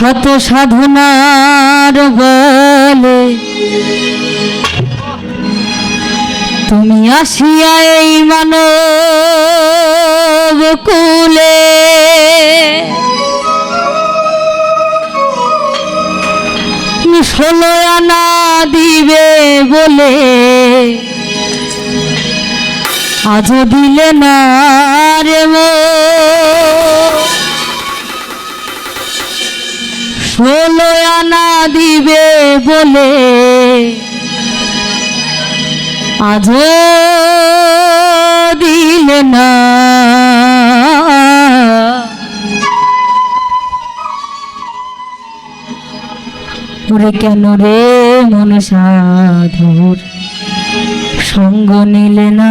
শত সাধনার বলে তুমি আসিয়া এই মানব কুলে ষোলো আনা দিবে বলে আজও দিলে না রে মো ষোলো আনা দিবে বলে আজও দিলে না ওরে কেন রে মন সাধুর সঙ্গ নিলে না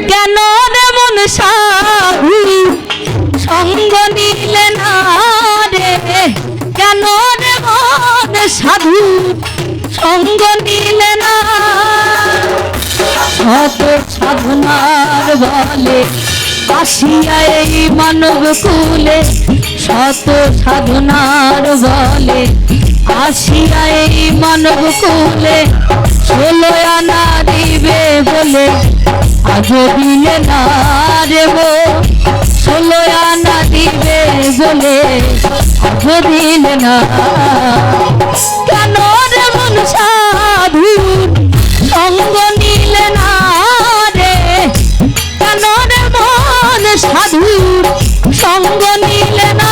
কেন রে মন সাধু সঙ্গ নিলে না রে কেন রে মন সাধু সঙ্গ নিলে না শত সাধনার বলে আসিয়া এই মানব কুলে শত সাধনার বলে আসিয়া এই মানব কুলে ষোলো আনা দিবে বলে আজও দিলে না রে গো ষোলো আনা দিবে বলে আজও দিলে না কেন রে মন সাধু সঙ্গ নিলে না রে কেন রে মন সাধু সঙ্গ নিলে না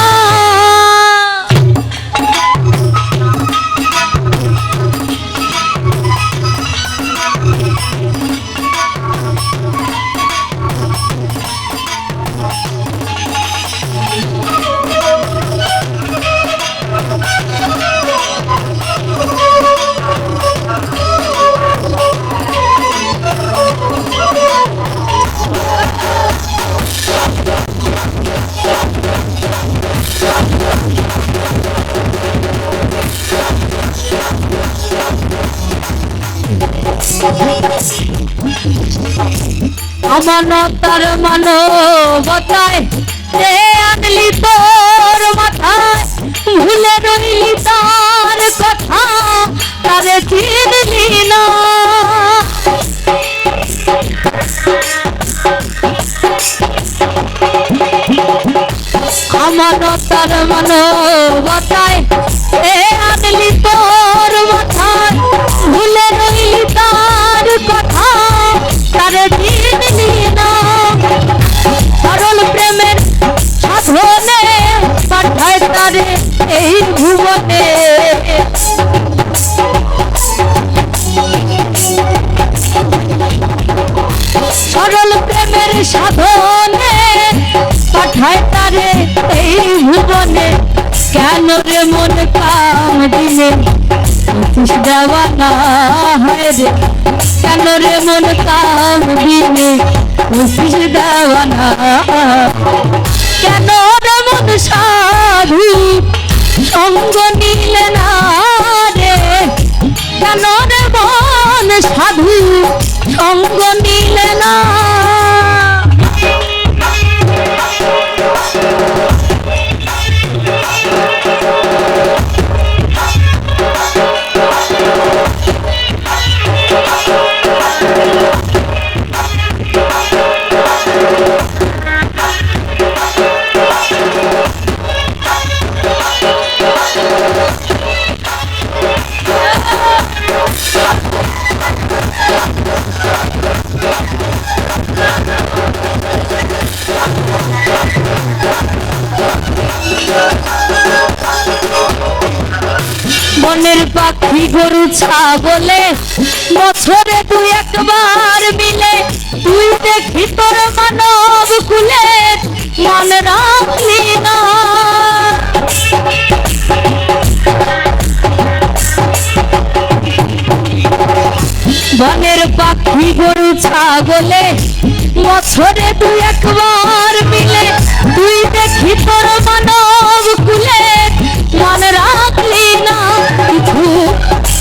আমানতার মানবতায় রে আনলি তোর মাথায় ভুলে রইলি তার কথা তারে চিনলি না আমানতার মানবতায় রে আনলি তোর মাথায় ভুলে রইলি তার কথা তারে চিনলি না সরল প্রেমের সাধনে পাঠায় তারে এই ভুবনে সরল প্রেমের সাধনে পাঠায় তারে এই ভুবনে কেন রে মন কাম দিলে দেওয়া না হয় রে কেন রে মন কাম দিলে দেওয়া না কেন রে মন সাধু সঙ্গ নিলে না রে কেন রে মন সাধু সঙ্গ নিলে না বনের পাখি গরু ছাগলে বছরে তুই একবার মিলে তুই দেখি তোর মানব কুলে মন রাখলি না বনের পাখি গরু ছাগলে বছরে তুই একবার মিলে তুই দেখি তোর মানব কুলে মন রাখলি না কিছু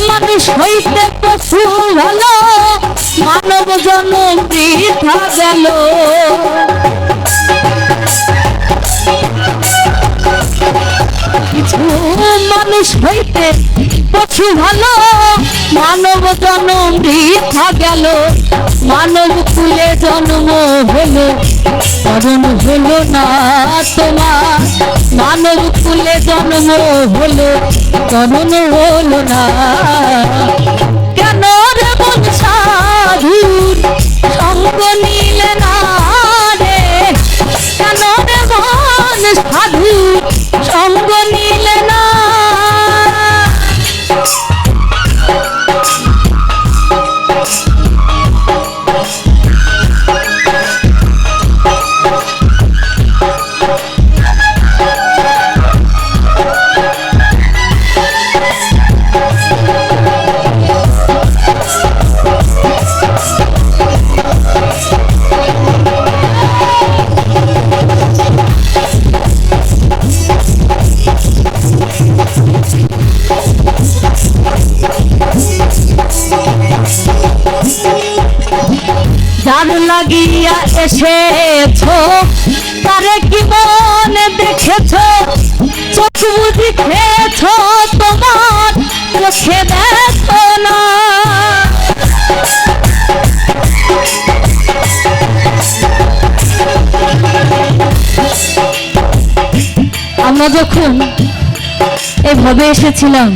মানুষ হইতে পশু ভালো মানব জন্ম বৃথা গেল কিছু মানুষ হইতে পশু ভালো, মানব জন্ম বৃথা গেল, মানব কুলে জন্ম হলো, করণ হলো না তোমার। মানব কুলে জন্ম হলো, করণ হলো না। কেন রে মন সাধুর সঙ্গ নিলে না রে, কেন রে মন সাধুর সঙ্গ নিলে না। যার লাগিয়া এসেছো তারে কি মনে দেখেছো, চোখ বুঝি খেয়েছো তোমার চোখে দেখো না। আমরা যখন এভাবে এসেছিলাম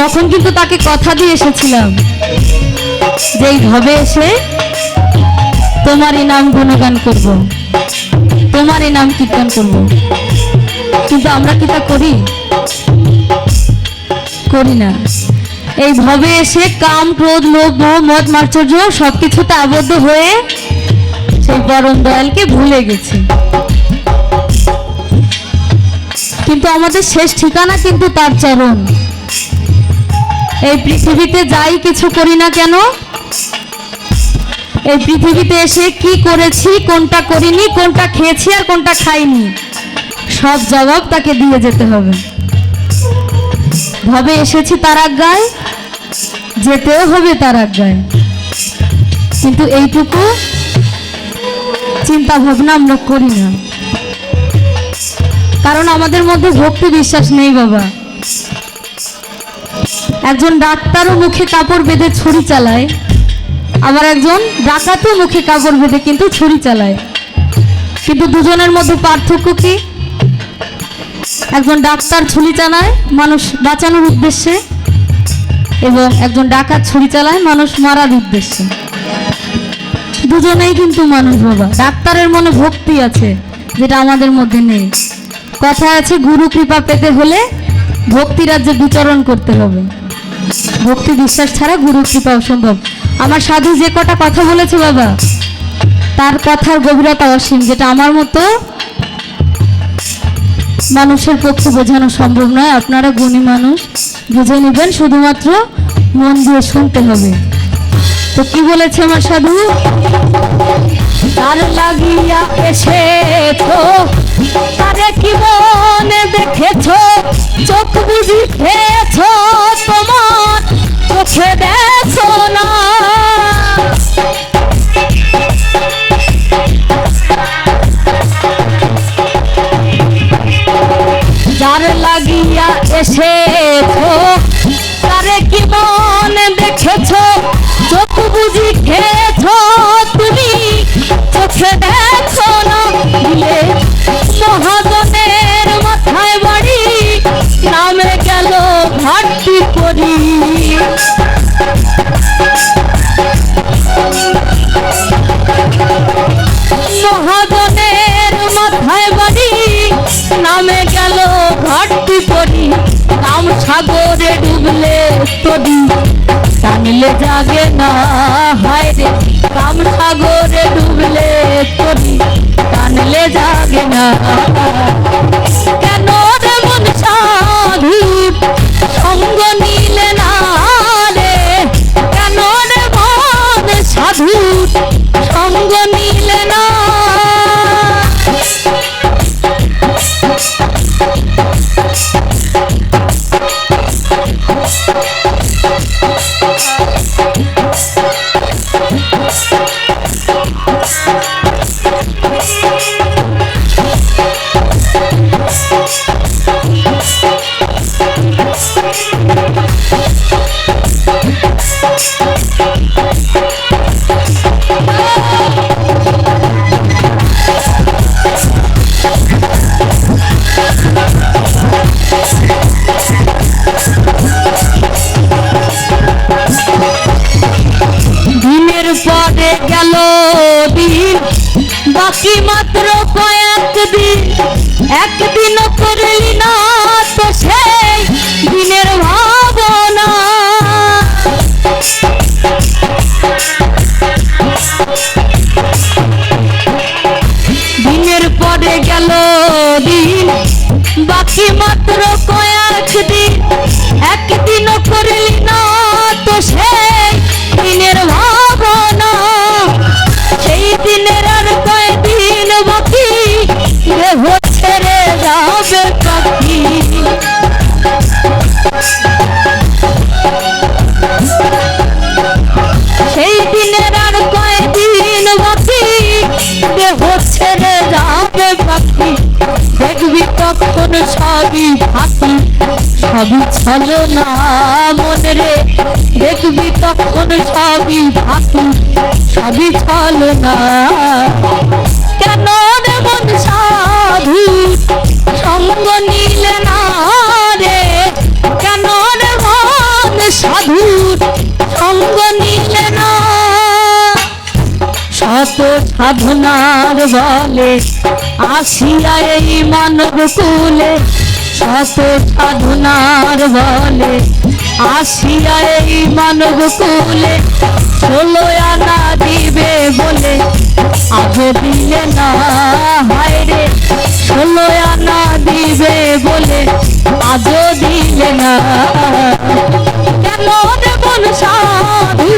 তখন কিন্তু তাকে কথা দিয়ে এসেছিলাম যে এইভাবে এসে তোমারই নাম গুণগান করব, তোমারই নাম কীর্তন করব। কিন্তু আমরা কি তা করি? করি না। এইভাবে এসে কাম ক্রোধ লোভ মোহ মদ মাৎসর্য সবকিছুতে আবদ্ধ হয়ে সেই পরম দয়ালকে ভুলে গেছি। কিন্তু আমাদের শেষ ঠিকানা কিন্তু তার চরণ। এই পৃথিবীতে যাই কিছু করি না কেন, এই পৃথিবীতে এসে কি করেছি, কোনটা করিনি, কোনটা খেয়েছি আর কোনটা খাইনি, সব জবাব তাকে দিয়ে যেতে হবে। ভাবে এসেছি তার আজ্ঞায়, যেতেও হবে তার আজ্ঞায়। কিন্তু এইটুকু চিন্তা ভাবনা আমরা করি না, কারণ আমাদের মধ্যে ভক্তি বিশ্বাস নেই বাবা। একজন ডাক্তারও মুখে কাপড় বেঁধে ছুরি চালায়, আবার একজন ডাকাতও মুখে কাপড় বেঁধে কিন্তু ছুরি চালায়। কিন্তু দুজনের মধ্যে পার্থক্য কি? একজন ডাক্তার ছুরি চালায় মানুষ বাঁচানোর উদ্দেশ্যে, এবং একজন ডাকাত ছুরি চালায় মানুষ মারার উদ্দেশ্যে। দুজনেই কিন্তু মানুষ বাবা। ডাক্তারের মনে ভক্তি আছে, যেটা আমাদের মধ্যে নেই। কথা আছে, গুরু কৃপা পেতে হলে ভক্তি রাজ্যে বিচরণ করতে হবে। ভক্তি বিশ্বাস ছাড়া গুরু কৃপা অসম্ভব। আমার সাধু যে কটা কথা বলেছে বাবা, তার কথার গভীরতা অসীম, যেটা আমার মতো মানুষের পক্ষে বোঝানো সম্ভব নয়। আপনারা গুণী মানুষ, বুঝে নেবেন, শুধুমাত্র মন দিয়ে শুনতে হবে। তো কি বলেছে আমার সাধু? তার লাগিয়া এসেছো তারে কি মনে দেখেছো, চোখ বুঝি খেয়েছো তোমার চোখে দেখো না। যার লাগিয়া এসেছো তারে কি মনে দেখেছো, চোখ বুঝি খেয়েছো তুমি চোখে দেখো না। দিলে মহাজনের মাথায় বাড়ি, নামে গেল ঘাটতি করি। মহাজনের মাথায় বাড়ি, নামে গেল ঘাটতি করি। নাম সাগরে ডুবলে তরি, টানলে জাগে না হায় রে। কাম সাগরে ডুবলে তরি, টানলে জাগে না। কেন রে মন সাধুর সঙ্গ নিলে না রে, কেন রে মন সাধুর সঙ্গ নিলে না। দিনের পরে গেল দিন, বাকি মাত্র কয়েকদিন, একদিনও করলি না তো সেই দিনের ভাবনা। দিনের পরে গেল দিন, বাকি মাত্র কয়েকদিন, একদিনও করলি না তো সেই দিনের ভাবনা। সেই দিনের আর কয়দিন বাকি, দেহ ছেড়ে যাবে পাখি। সেই দিনের আর কয়দিন বাকি, দেহ ছেড়ে যাবে পাখি। দেখবি তখন সবই ফাঁকি, সবই ছলনা মনে রে। দেখবি তখন সবই ফাঁকি, সবই ছলনা। কেন রে মন সাধু সঙ্গ নিলে না রে? কেন রে মন সাধু সঙ্গ নিলে না? শত সাধনার বলে আসিয়া এই মানব কুলে, শত সাধনার বলে আসিয়া এই মানব কুলে। 16 আনা দিবে বলে আজ দিলে না, হায় রে 16 আনা দিবে বলে আজ দিলে না। কেন রে মন সাধু